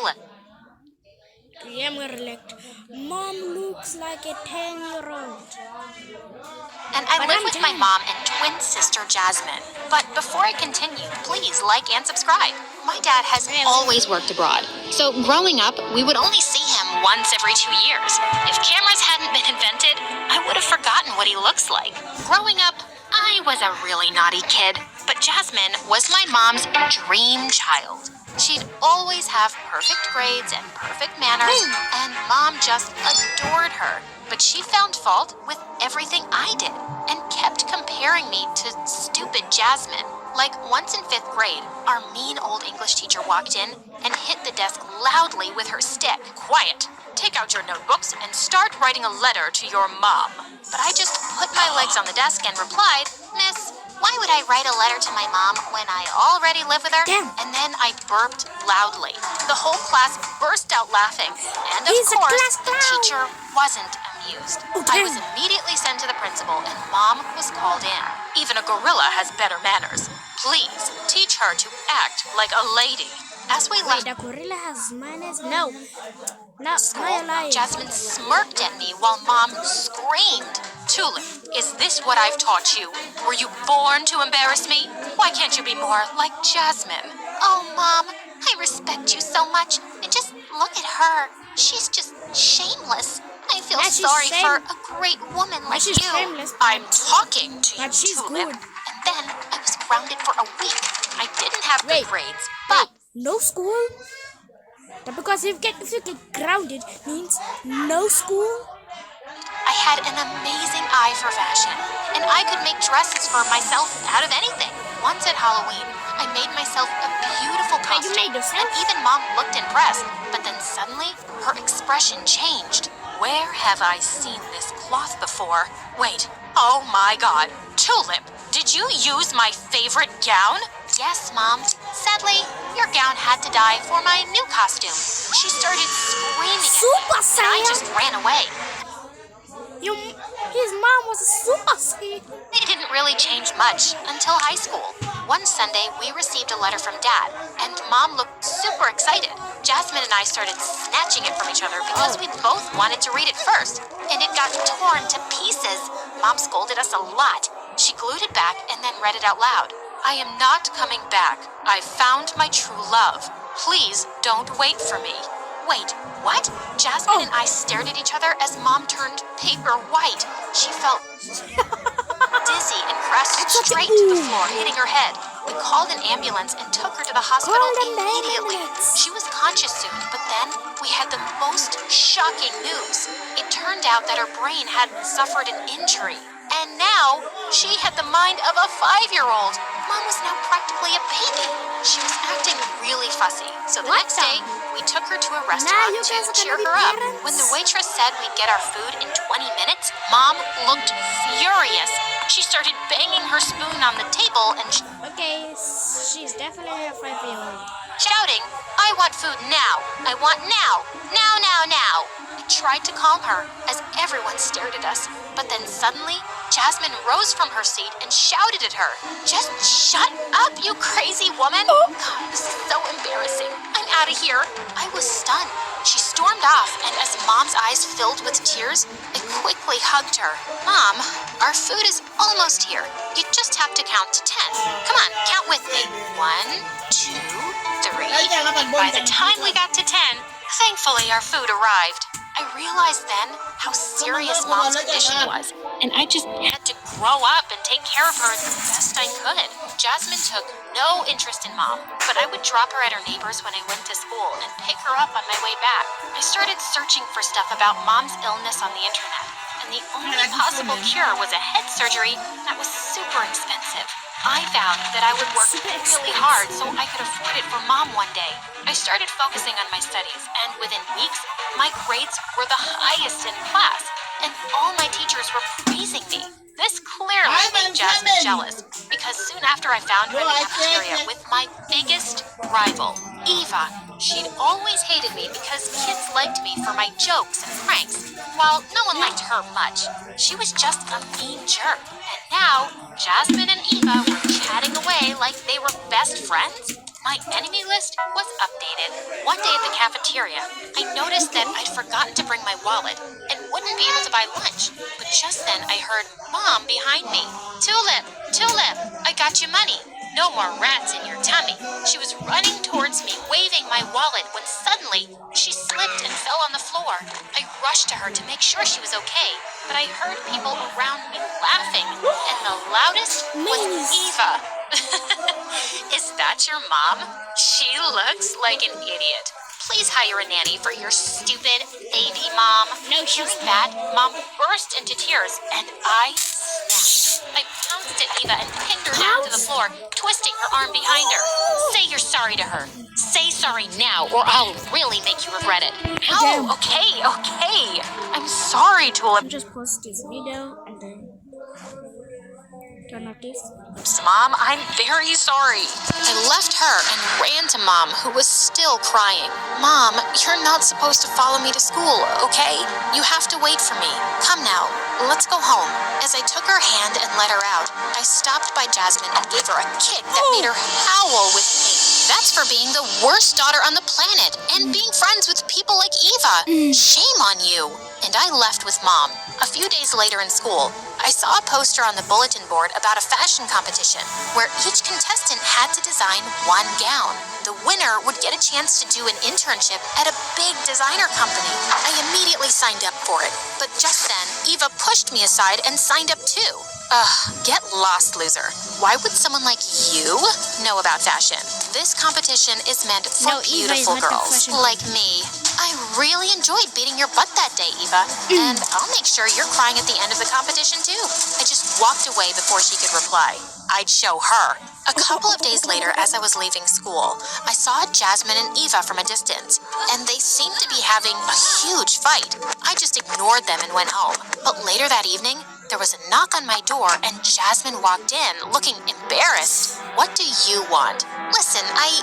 Tulip. Grammar elect. Mom looks like a 10-year-old. And I But live I'm with my 10. mom and twin sister Jasmine. But before I continue, please like and subscribe. My dad has always worked abroad, so growing up, we would only see him once every 2 years. If cameras hadn't been invented, I would have forgotten what he looks like. Growing up, I was a really naughty kid, but Jasmine was my mom's dream child. She'd always have perfect grades and perfect manners, and Mom just adored her. But she found fault with everything I did and kept comparing me to stupid Jasmine. Like once in 5th grade, our mean old English teacher walked in and hit the desk loudly with her stick. Quiet! Take out your notebooks and start writing a letter to your mom. But I just put my legs on the desk and replied, Miss, why would I write a letter to my mom when I already live with her? Damn. And then I burped loudly. The whole class burst out laughing. And of He's a course, class the clown. teacher wasn't amused. I was immediately sent to the principal and Mom was called in. Even a gorilla has better manners. Please teach her to act like a lady. As we Wait, left the gorilla has manners? No. No, school, my life. Jasmine smirked at me while Mom screamed. Tulip, is this what I've taught you? Were you born to embarrass me? Why can't you be more like Jasmine? Oh, Mom, I respect you so much. And just look at her. She's just shameless. I feel Yeah, she's sorry for shame- a great woman like she's you. shameless, I'm talking to you, but she's Tulip. good. And then I was grounded for a week. I didn't have good Wait, grades, but No school? Because if you get grounded means no school? I had an amazing eye for fashion, and I could make dresses for myself out of anything. Once at Halloween, I made myself a beautiful Wait, you costume, made yourself? and even Mom looked impressed. But then suddenly, her expression changed. Where have I seen this cloth before? Wait, oh my God, Tulip, did you use my favorite gown? Yes, Mom. Sadly, your gown had to die for my new costume. She started screaming at Super me, and I Saiyan? just ran away. His mom was a Super Saiyan. It didn't really change much until high school. One Sunday, we received a letter from Dad, and Mom looked super excited. Jasmine and I started snatching it from each other because we both wanted to read it first, and it got torn to pieces. Mom scolded us a lot. She glued it back and then read it out loud. I am not coming back. I found my true love. Please don't wait for me. Wait, what? Jasmine and I stared at each other as Mom turned paper white. She felt dizzy and crashed straight to the floor, hitting her head. We called an ambulance and took her to the hospital Call an immediately. ambulance. She was conscious soon, but then we had the most shocking news. It turned out that her brain had suffered an injury. And now, she had the mind of a 5-year-old. Mom was now practically a baby. She was acting really fussy. So the What next the- day, we took her to a Now restaurant you guys to are cheer gonna be her up. parents? When the waitress said we'd get our food in 20 minutes, Mom looked furious. She started banging her spoon on the table and Okay, she's definitely a 5-year-old. shouting, I want food now. I want now. Now, now, now. I tried to calm her as everyone stared at us. But then suddenly, Jasmine rose from her seat and shouted at her. Just shut up, you crazy woman. God, this is so embarrassing. I'm out of here. I was stunned. She stormed off, and as Mom's eyes filled with tears, I quickly hugged her. Mom, our food is almost here. You just have to count to 10. Come on, count with me. 1, 2, 3. By the time we got to 10, thankfully our food arrived. I realized then how serious Mom's condition was, and I just had to grow up and take care of her the best I could. Jasmine took no interest in Mom, but I would drop her at her neighbor's when I went to school and pick her up on my way back. I started searching for stuff about Mom's illness on the internet, and the only possible cure was a head surgery that was super expensive. I vowed that I would work really hard so I could afford it for Mom one day. I started focusing on my studies, and within weeks, my grades were the highest in class, and all my teachers were praising me. This clearly made Jasmine jealous, because soon after I found her in the cafeteria with my biggest rival, Eva. She'd always hated me because kids liked me for my jokes and pranks, while no one liked her much. She was just a mean jerk. And now, Jasmine and Eva were chatting away like they were best friends. My enemy list was updated. One day at the cafeteria, I noticed that I'd forgotten to bring my wallet and wouldn't be able to buy lunch. But just then I heard Mom behind me. Tulip, Tulip, I got you money. No more rats in your tummy. She was running towards me, waving my wallet, when suddenly she slipped and fell on the floor. I rushed to her to make sure she was okay, but I heard people around me laughing, and the loudest was Eva. Is that your mom? She looks like an idiot. Please hire a nanny for your stupid baby mom. No, she's Hearing that, Mom burst into tears, and I snapped. I pounced at Eva and pinned her down to the floor, twisting her arm behind her. Say you're sorry to her. Say sorry now, or I'll really make you regret it. Oh, okay. I'm sorry, Tulip. Just post this video and then turn off this. Mom, I'm very sorry. I left her and ran to Mom, who was still crying. Mom, you're not supposed to follow me to school, okay? You have to wait for me. Come now, let's go home. As I took her hand and let her out, I stopped by Jasmine and gave her a kick that made her howl with pain. That's for being the worst daughter on the planet and being friends with people like Eva. Shame on you. And I left with Mom. A few days later in school, I saw a poster on the bulletin board about a fashion competition where each contestant had to design one gown. The winner would get a chance to do an internship at a big designer company. I immediately signed up for it, but just then, Eva pushed me aside and signed up too. Get lost, loser. Why would someone like you know about fashion? This competition is meant for Eva is beautiful not a girls fashion like me. I really enjoyed beating your butt that day, Eva. And I'll make sure you're crying at the end of the competition, too. I just walked away before she could reply. I'd show her. A couple of days later, as I was leaving school, I saw Jasmine and Eva from a distance, and they seemed to be having a huge fight. I just ignored them and went home. But later that evening, there was a knock on my door, and Jasmine walked in, looking embarrassed. What do you want? Listen, I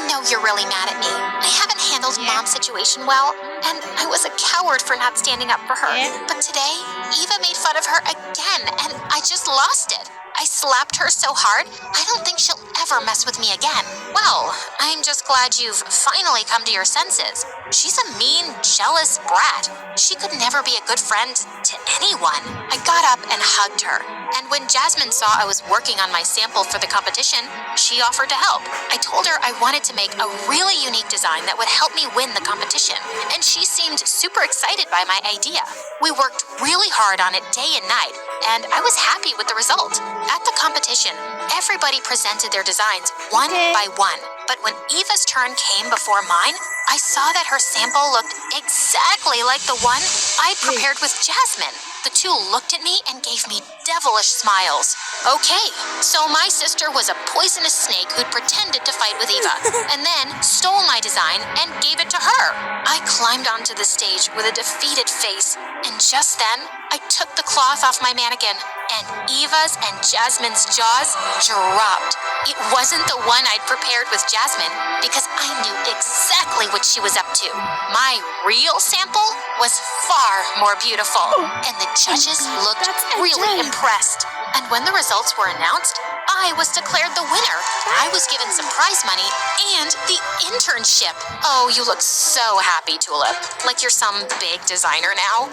know you're really mad at me. I haven't handled Mom's situation well, and I was a coward for not standing up for her. But today, Eva made fun of her again, and I just lost it. I slapped her so hard, I don't think she'll ever mess with me again. Well, I'm just glad you've finally come to your senses. She's a mean, jealous brat. She could never be a good friend to anyone. I got up and hugged her. And when Jasmine saw I was working on my sample for the competition, she offered to help. I told her I wanted to make a really unique design that would help me win the competition, and she seemed super excited by my idea. We worked really hard on it day and night, and I was happy with the result. At the competition, everybody presented their designs one by one, but when Eva's turn came before mine, I saw that her sample looked exactly like the one I prepared with Jasmine. The two looked at me and gave me devilish smiles. Okay, so my sister was a poisonous snake who'd pretended to fight with Eva, and then stole my design and gave it to her. I climbed onto the stage with a defeated face, and just then, I took the cloth off my mannequin, and Eva's and Jasmine's jaws dropped. It wasn't the one I'd prepared with Jasmine, because I knew exactly what she was up to. My real sample was far more beautiful, and the judges looked really impressed. And when the results were announced, I was declared the winner. I was given some prize money and the internship. Oh, you look so happy, Tulip. Like you're some big designer now.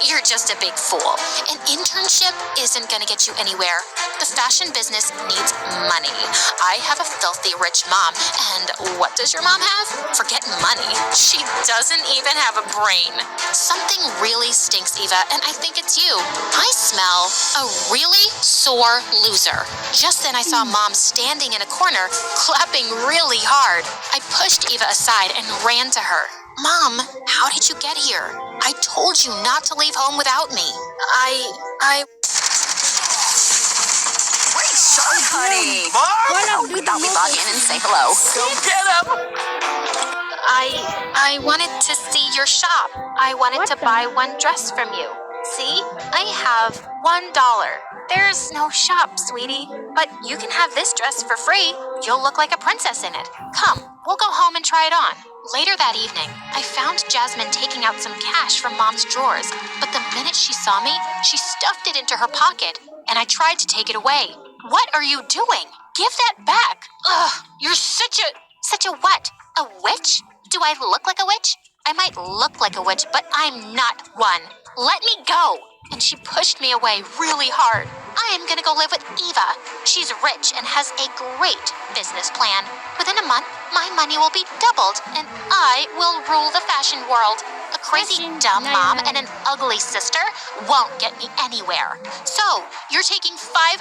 You're just a big fool. An internship isn't gonna get you anywhere. The fashion business needs money. I have a filthy rich mom, and what does your mom have? Forget money. She doesn't even have a brain. Something really stinks, Eva, and I think it's you. I smell a really sore loser. Just then I saw Mom standing in a corner, clapping really hard. I pushed Eva aside and ran to her. Mom, how did you get here? I told you not to leave home without me. Great shot, honey. Mom! We thought we'd log in and say hello. Go get him! I wanted to see your shop. I wanted to buy one dress from you. See? I have $1. There's no shop, sweetie, but you can have this dress for free. You'll look like a princess in it. Come, we'll go home and try it on. Later that evening, I found Jasmine taking out some cash from Mom's drawers, but the minute she saw me, she stuffed it into her pocket, and I tried to take it away. What are you doing? Give that back. Ugh, you're such a what? A witch? Do I look like a witch? I might look like a witch, but I'm not one. Let me go. And she pushed me away really hard. I am gonna go live with Eva. She's rich and has a great business plan. Within a month, my money will be doubled and I will rule the fashion world. A crazy dumb mom and an ugly sister won't get me anywhere. So, you're taking $500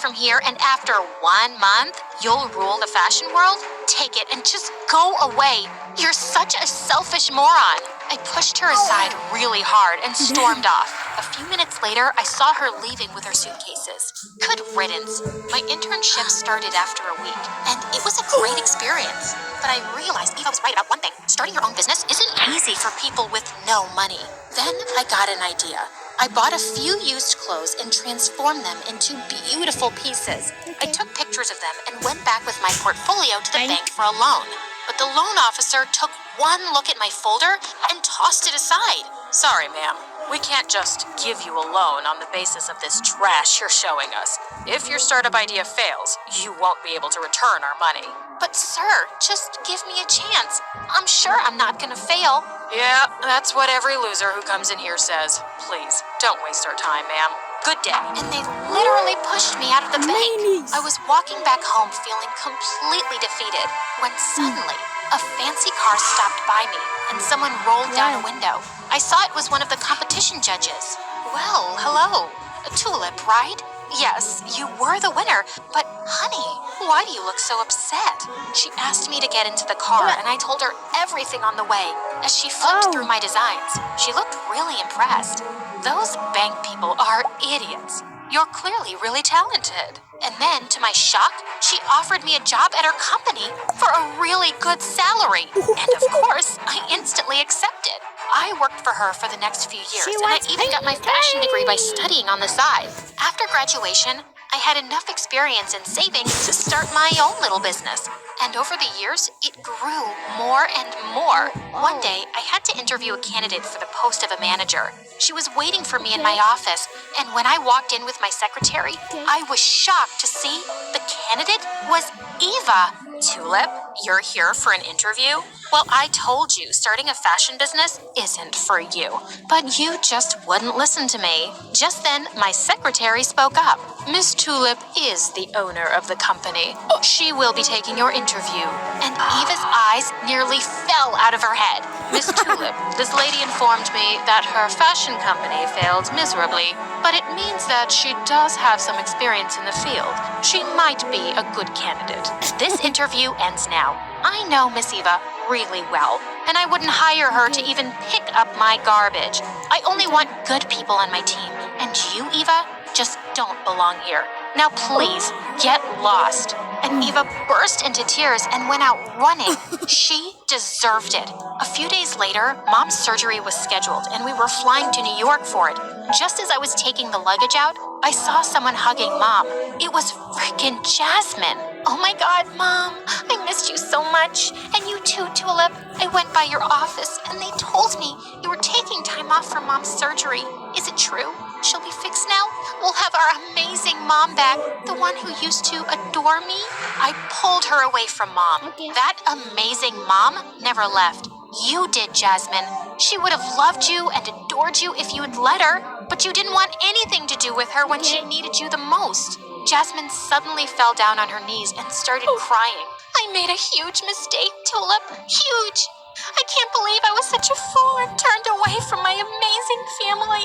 from here and after 1 month, you'll rule the fashion world? Take it and just go away. You're such a selfish moron. I pushed her aside really hard and stormed off. A few minutes later, I saw her leaving with her suitcases. Good riddance. My internship started after a week, and it was a great experience. But I realized Eva was right about one thing. Starting your own business isn't easy for people with no money. Then I got an idea. I bought a few used clothes and transformed them into beautiful pieces. I took pictures of them and went back with my portfolio to the bank for a loan. But the loan officer took one look at my folder and tossed it aside. Sorry, ma'am. We can't just give you a loan on the basis of this trash you're showing us. If your startup idea fails, you won't be able to return our money. But sir, just give me a chance. I'm sure I'm not gonna fail. Yeah, that's what every loser who comes in here says. Please, don't waste our time, ma'am. Good day. And they literally pushed me out of the bank. I was walking back home feeling completely defeated when suddenly a fancy car stopped by me and someone rolled down a window. I saw it was one of the competition judges. Well, hello. A tulip, right? Yes, you were the winner, but honey, why do you look so upset? She asked me to get into the car and I told her everything on the way as she flipped through my designs. She looked really impressed. Those bank people are idiots. You're clearly really talented. And then, to my shock, she offered me a job at her company for a really good salary. And of course, I instantly accepted. I worked for her for the next few years, and I even got my fashion degree by studying on the side. After graduation, I had enough experience in savings to start my own little business. And over the years, it grew more and more. One day, I had to interview a candidate for the post of a manager. She was waiting for me in my office, and when I walked in with my secretary, I was shocked to see the candidate was Eva. Tulip, you're here for an interview? Well, I told you starting a fashion business isn't for you. But you just wouldn't listen to me. Just then, my secretary spoke up. Miss Tulip is the owner of the company. She will be taking your interview. And Eva's eyes nearly fell out of her head. Miss Tulip, this lady informed me that her fashion company failed miserably, but it means that she does have some experience in the field. She might be a good candidate. This interview ends now. I know Miss Eva really well, and I wouldn't hire her to even pick up my garbage. I only want good people on my team, and you, Eva, just don't belong here. Now please, get lost. And Eva burst into tears and went out running. She deserved it. A few days later, Mom's surgery was scheduled, and we were flying to New York for it. Just as I was taking the luggage out, I saw someone hugging Mom. It was freaking Jasmine. Oh my God, Mom, I missed you so much. And you too, Tulip. I went by your office, and they told me you were taking time off from Mom's surgery. Is it true? She'll be fixed now? We'll have our amazing mom back, the one who used to adore me? I pulled her away from Mom. That amazing mom never left. You did, Jasmine. She would have loved you and adored you if you had let her, but you didn't want anything to do with her when she needed you the most. Jasmine suddenly fell down on her knees and started crying. I made a huge mistake, Tulip. Huge. I can't believe I was such a fool and turned away from my amazing family.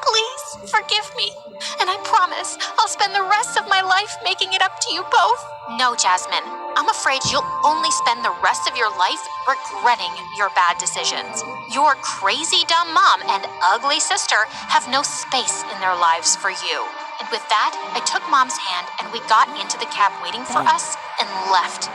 Please forgive me, and I promise I'll spend the rest of my life making it up to you both. No, Jasmine, I'm afraid you'll only spend the rest of your life regretting your bad decisions. Your crazy dumb mom and ugly sister have no space in their lives for you. And with that, I took Mom's hand and we got into the cab waiting for us and left.